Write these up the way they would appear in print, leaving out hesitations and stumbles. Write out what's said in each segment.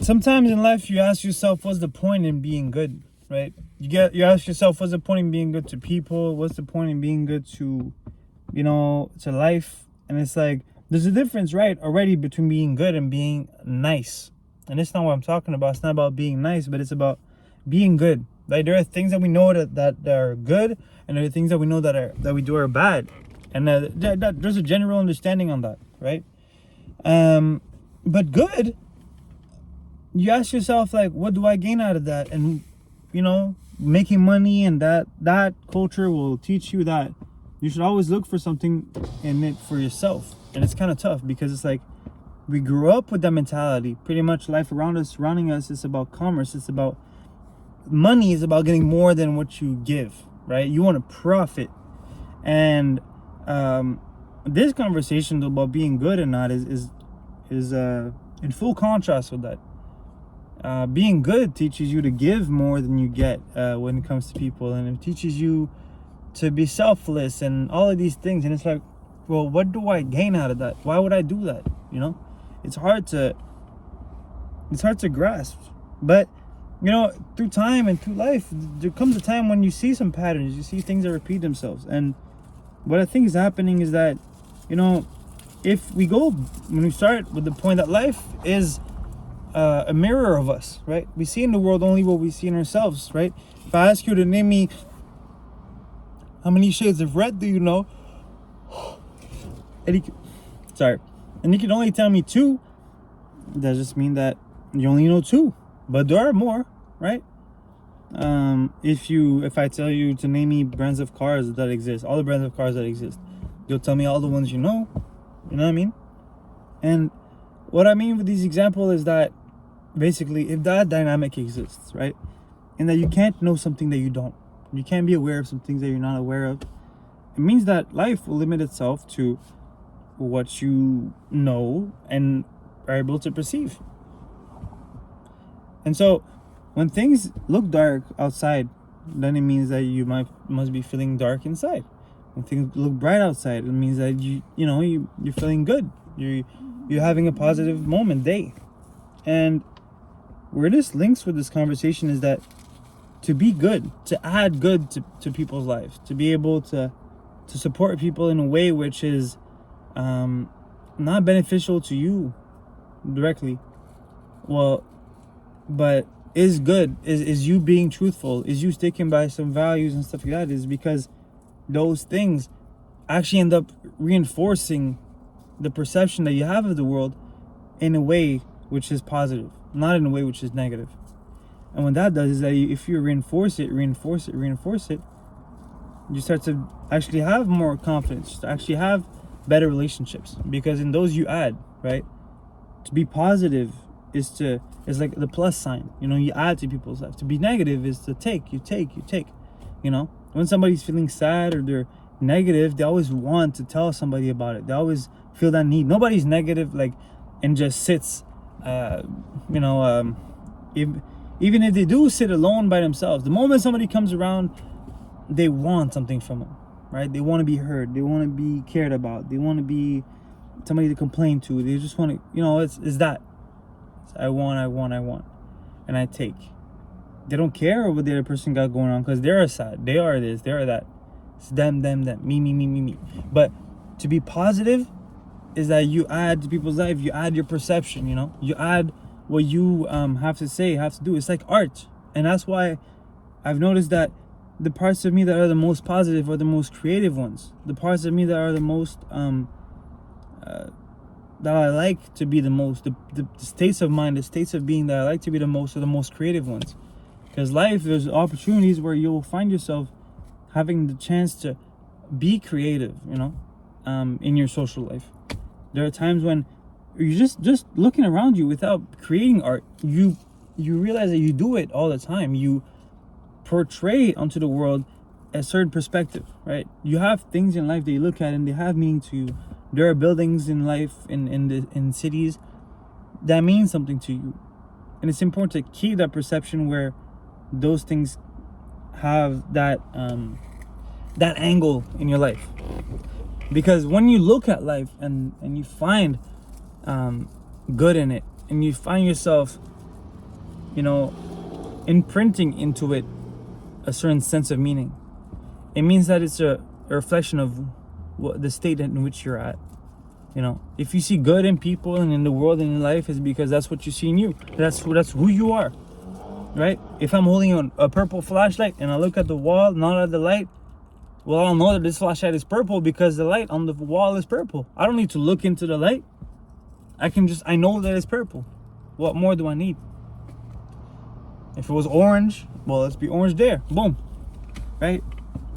sometimes in life you ask yourself, what's the point in being good, right? You ask yourself, what's the point in being good to people? What's the point in being good to, to life? And it's like, there's a difference, right, already between being good and being nice. And it's not what I'm talking about. It's not about being nice, but it's about being good. Like, there are things that we know that are good, and there are things that we know that we do are bad. And there's a general understanding on that, right? But good, you ask yourself, like, what do I gain out of that? And making money, and that culture will teach you that you should always look for something in it for yourself. And it's kind of tough, because it's like, we grew up with that mentality. Pretty much life around us, surrounding us, is about commerce. It's about money. Is about getting more than what you give, right? You want to profit. And this conversation about being good or not is in full contrast with that. Being good teaches you to give more than you get when it comes to people, and it teaches you to be selfless and all of these things. And it's like, well, what do I gain out of that? Why would I do that? It's hard to grasp. But through time and through life, there comes a time when you see some patterns, you see things that repeat themselves. And what I think is happening is that, if when we start with the point that life is a mirror of us, right? We see in the world only what we see in ourselves, right? If I ask you to name me, how many shades of red do you know? And you can only tell me 2. That just mean that you only know 2, but there are more, right? If I tell you to name me brands of cars that exist, all the brands of cars that exist, you'll tell me all the ones you know. You know what I mean? And what I mean with these examples is that, basically, if that dynamic exists, right, and that you can't know something that you don't, you can't be aware of some things that you're not aware of, it means that life will limit itself to what you know and are able to perceive. And so when things look dark outside, then it means that you must be feeling dark inside. When things look bright outside, it means that you're feeling good. You're having a positive day. And where this links with this conversation is that to be good, to add good to people's lives, to be able to support people in a way which is not beneficial to you directly, but is good, is you being truthful, is you sticking by some values and stuff like that, is because those things actually end up reinforcing the perception that you have of the world in a way which is positive, not in a way which is negative. And what that does is that if you reinforce it, you start to actually have more confidence, to actually have better relationships, because in those you add, right? To be positive is like the plus sign, you add to people's lives. To be negative is to take. When somebody's feeling sad or they're negative, they always want to tell somebody about it. They always feel that need. Nobody's negative and just sits, even if they do sit alone by themselves, the moment somebody comes around, they want something from them, right? They want to be heard. They want to be cared about. They want to be somebody to complain to. They just want to, it's that. It's I want, and I take. They don't care what the other person got going on, because they're sad. They are this. They are that. It's them. Me. But to be positive is that you add to people's life. You add your perception. You add what you have to say, have to do. It's like art, and that's why I've noticed that the parts of me that are the most positive are the most creative ones. The parts of me that are the most that I like to be the most, the states of mind, the states of being that I like to be the most, are the most creative ones. Because life, there's opportunities where you'll find yourself having the chance to be creative, in your social life. There are times when you just looking around you without creating art, you realize that you do it all the time. You portray onto the world a certain perspective, right? You have things in life that you look at and they have meaning to you. There are buildings in life, in cities, that mean something to you. And it's important to keep that perception where those things have that angle in your life. Because when you look at life and you find good in it, and you find yourself imprinting into it a certain sense of meaning. It means that it's a reflection of the state in which you're at. If you see good in people and in the world and in life, is because that's what you see in you. That's who you are, right? If I'm holding a purple flashlight and I look at the wall, not at the light, well, I'll know that this flashlight is purple because the light on the wall is purple. I don't need to look into the light. I know that it's purple. What more do I need? If it was orange, well, let's be orange there. Boom. Right?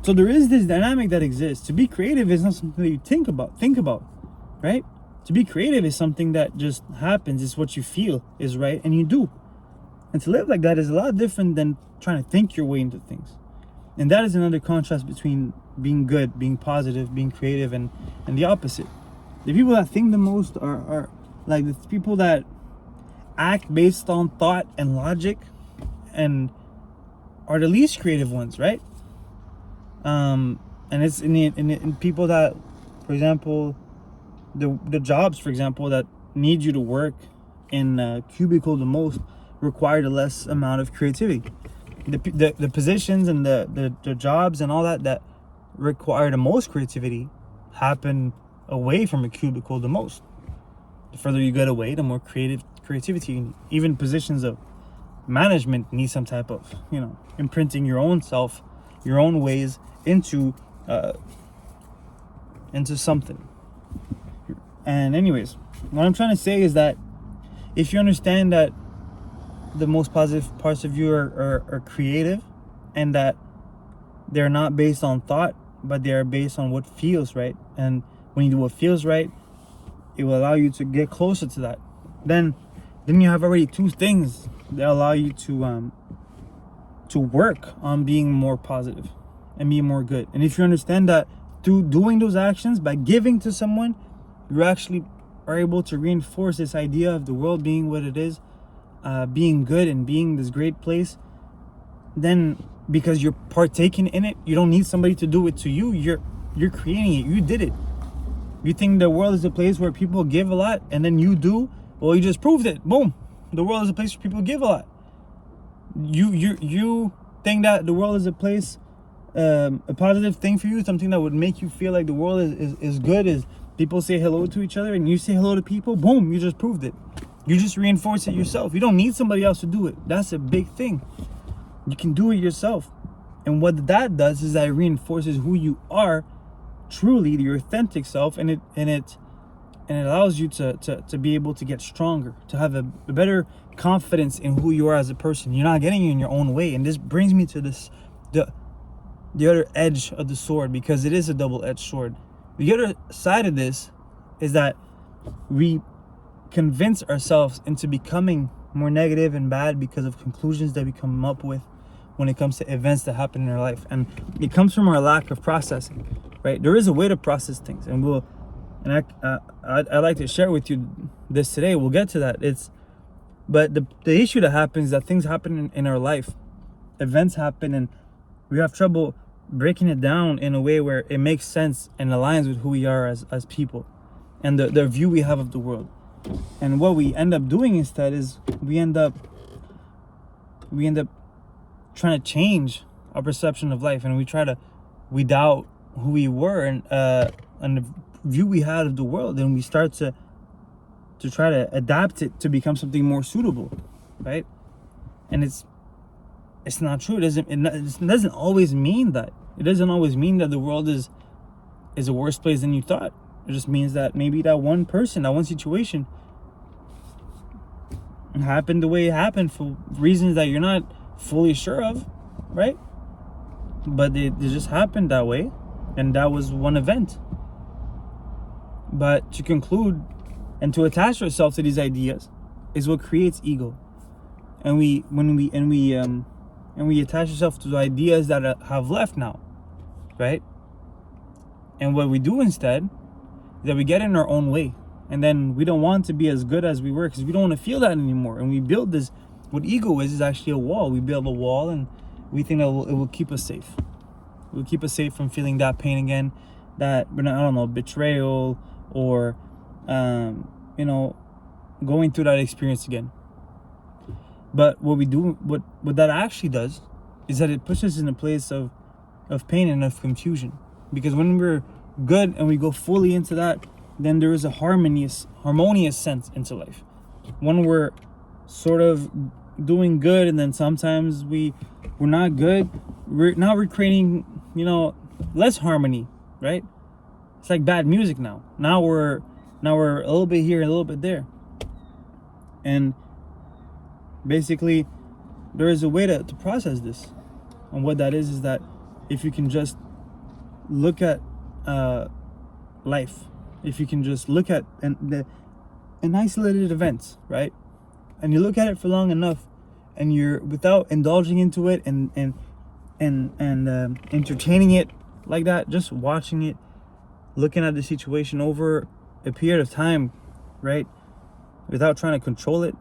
So there is this dynamic that exists. To be creative is not something that you think about, right? To be creative is something that just happens. It's what you feel is right and you do. And to live like that is a lot different than trying to think your way into things. And that is another contrast between being good, being positive, being creative, and the opposite. The people that think the most are like the people that act based on thought and logic and are the least creative ones, right? And it's in people that, for example, the jobs, for example, that need you to work in a cubicle the most require the less amount of creativity. The positions and the jobs and all that require the most creativity happen away from a cubicle the most. The further you get away, the more creativity you need. Even positions of management need some type of, imprinting your own self, your own ways into something. And anyways, what I'm trying to say is that if you understand that the most positive parts of you are creative, and that they're not based on thought, but they are based on what feels right, and when you do what feels right, it will allow you to get closer to that. Then you have already two things that allow you to work on being more positive and being more good. And if you understand that through doing those actions, by giving to someone, you actually are able to reinforce this idea of the world being what it is, being good and being this great place. Then because you're partaking in it, you don't need somebody to do it to you. You're creating it. You did it. You think the world is a place where people give a lot, and then you do? Well, you just proved it. Boom. The world is a place where people give a lot. You think that the world is a place, a positive thing for you, something that would make you feel like the world is good, is people say hello to each other and you say hello to people. Boom, you just proved it. You just reinforce it yourself. You don't need somebody else to do it. That's a big thing. You can do it yourself. And what that does is that it reinforces who you are, truly your authentic self, and it allows you to be able to get stronger, to have a better confidence in who you are as a person. You're not getting in your own way. And this brings me to the other edge of the sword, because it is a double-edged sword. The other side of this is that we convince ourselves into becoming more negative and bad because of conclusions that we come up with when it comes to events that happen in our life. And it comes from our lack of processing, right? There is a way to process things, and I'd like to share with you this today. We'll get to that. But the issue that happens is that things happen in our life, events happen, and we have trouble breaking it down in a way where it makes sense and aligns with who we are as people and the view we have of the world. And what we end up doing instead is we end up trying to change our perception of life, and we doubt who we were and the view we had of the world, and we start to try to adapt it to become something more suitable, right? And it's not true. It doesn't always mean that. It doesn't always mean that the world is a worse place than you thought. It just means that maybe that one person, that one situation happened the way it happened for reasons that you're not fully sure of, right? But it just happened that way, and that was one event. But to conclude and to attach ourselves to these ideas is what creates ego. And when we attach ourselves to the ideas that have left now, right? And what we do instead is that we get in our own way, and then we don't want to be as good as we were because we don't want to feel that anymore. And we build this. What ego is actually a wall. We build a wall, and we think that it will keep us safe. It will keep us safe from feeling that pain again, that, I don't know, betrayal, or going through that experience again. But what we do, what that actually does, is that it puts us in a place of pain and of confusion. Because when we're good and we go fully into that, then there is a harmonious sense into life. When we're sort of doing good and then sometimes we're not good, we're creating, less harmony, right? It's like bad music now. Now we're a little bit here, a little bit there. And basically there is a way to process this. And what that is that if you can just look at life, if you can just look at an isolated events, right? And you look at it for long enough, and you're without indulging into it and entertaining it like that, just watching it, looking at the situation over a period of time, right? Without trying to control it,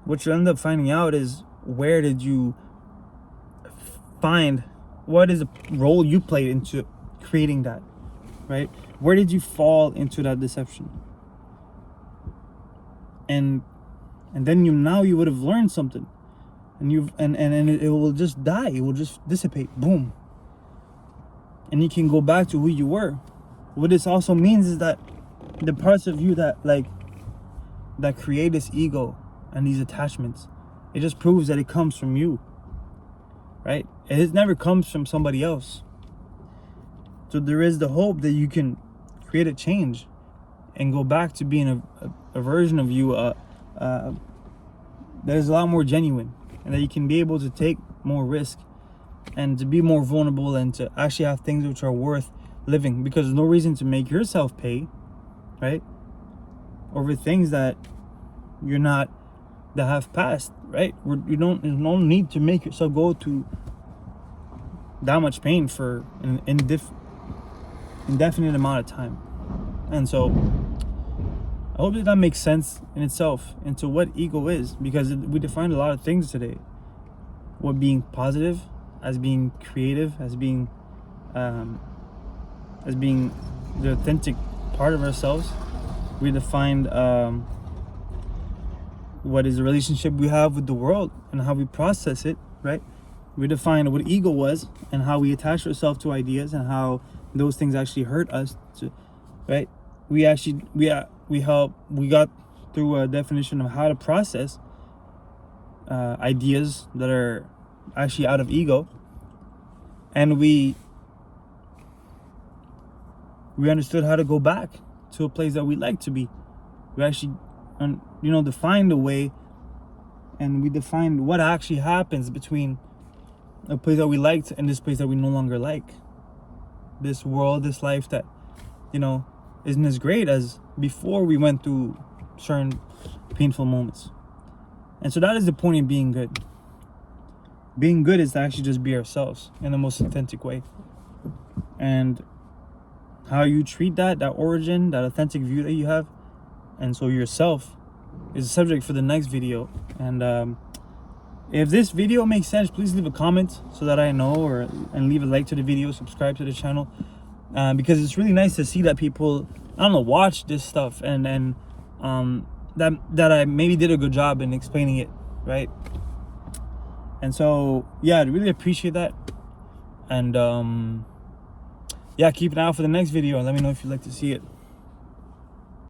what you end up finding out is where did you find, what is the role you played into creating that, right? Where did you fall into that deception? And then you would have learned something, and it will just die. It will just dissipate. Boom. And you can go back to who you were. What this also means is that the parts of you that create this ego and these attachments, it just proves that it comes from you, right? It never comes from somebody else. So there is the hope that you can create a change and go back to being a version of you that is a lot more genuine, and that you can be able to take more risk and to be more vulnerable and to actually have things which are worth living, because there's no reason to make yourself pay, right, over things that have passed, right? There's no need to make yourself go to that much pain for an indefinite amount of time. And so I hope that makes sense in itself into what ego is, because we define a lot of things today. What being positive, as being creative, as being the authentic part of ourselves. We defined what is the relationship we have with the world and how we process it, right? We defined what ego was and how we attach ourselves to ideas and how those things actually hurt us, right? We got through a definition of how to process ideas that are actually out of ego, and we understood how to go back to a place that we like to be. We actually defined a way, and we defined what actually happens between a place that we liked and this place that we no longer like. This world, this life that isn't as great as before we went through certain painful moments. And so that is the point of being good. Being good is to actually just be ourselves in the most authentic way. And how you treat that origin, that authentic view that you have, and so yourself, is the subject for the next video. And if this video makes sense, please leave a comment so that I know, and leave a like to the video, subscribe to the channel, because it's really nice to see that people, watch this stuff and that I maybe did a good job in explaining it, right? And so yeah, I really appreciate that. And keep an eye out for the next video and let me know if you'd like to see it.